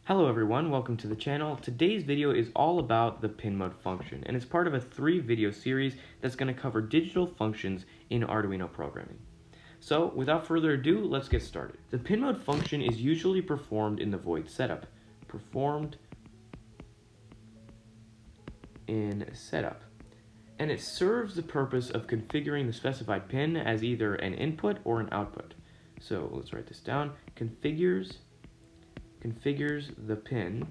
Hello everyone, welcome to the channel. Today's video is all about the PinMode function, and it's part of a 3-video series that's going to cover digital functions in Arduino programming. So, without further ado, let's get started. The PinMode function is usually performed in the void setup. Performed in setup. And it serves the purpose of configuring the specified pin as either an input or an output. So, let's write this down. Configures the pin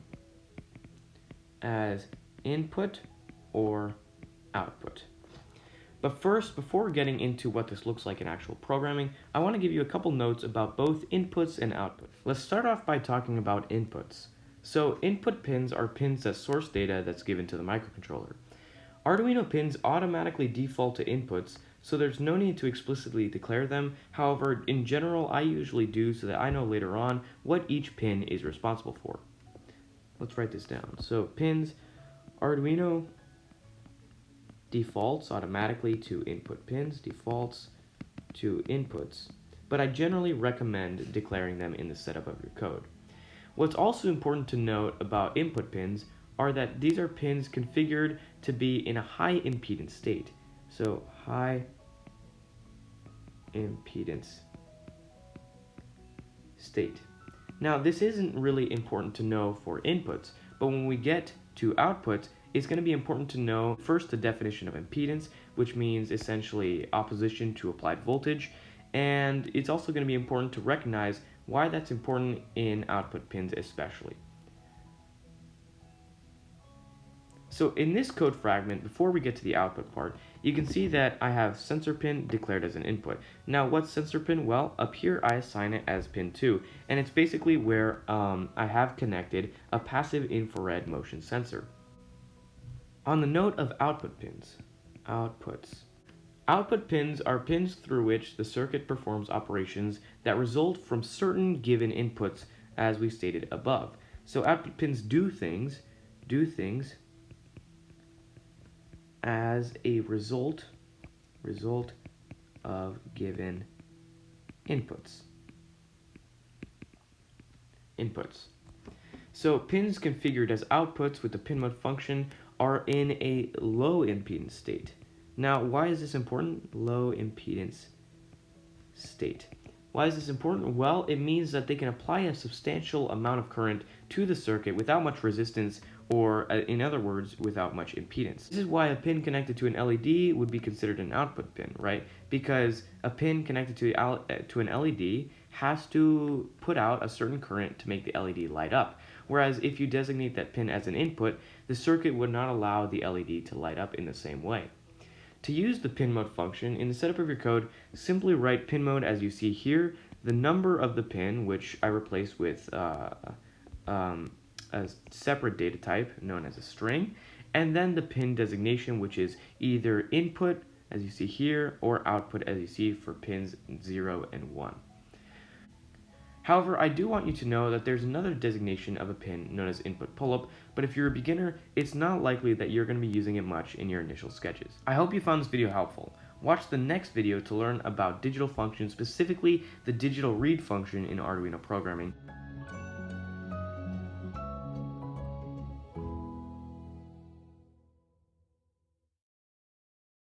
as input or output. But first, before getting into what this looks like in actual programming, I want to give you a couple notes about both inputs and outputs. Let's start off by talking about inputs. So input pins are pins that source data that's given to the microcontroller. Arduino pins automatically default to inputs, so there's no need to explicitly declare them. However, in general, I usually do so that I know later on what each pin is responsible for. Let's write this down. So pins, Arduino defaults automatically to input pins, defaults to inputs, but I generally recommend declaring them in the setup of your code. What's also important to note about input pins are that these are pins configured to be in a high impedance state. So high impedance state. Now this isn't really important to know for inputs, but when we get to outputs, it's going to be important to know first the definition of impedance, which means essentially opposition to applied voltage, and it's also going to be important to recognize why that's important in output pins especially. So in this code fragment, before we get to the output part, you can see that I have sensor pin declared as an input. Now what's sensor pin? Well, up here I assign it as pin 2, and it's basically where I have connected a passive infrared motion sensor. On the note of output pins, output pins are pins through which the circuit performs operations that result from certain given inputs as we stated above. So output pins do things as a result of given inputs. So pins configured as outputs with the PinMode function are in a low impedance state. Now, why is this important? Low impedance state. Why is this important? Well, it means that they can apply a substantial amount of current to the circuit without much resistance, or in other words, without much impedance. This is why a pin connected to an LED would be considered an output pin, right? Because a pin connected to an LED has to put out a certain current to make the LED light up. Whereas if you designate that pin as an input, the circuit would not allow the LED to light up in the same way. To use the PinMode function, in the setup of your code, simply write PinMode as you see here, the number of the pin, which I replace with a separate data type known as a string, and then the pin designation, which is either input, as you see here, or output, as you see for pins 0 and 1. However, I do want you to know that there's another designation of a pin known as input pull-up, but if you're a beginner, it's not likely that you're going to be using it much in your initial sketches. I hope you found this video helpful. Watch the next video to learn about digital functions, specifically the digital read function in Arduino programming.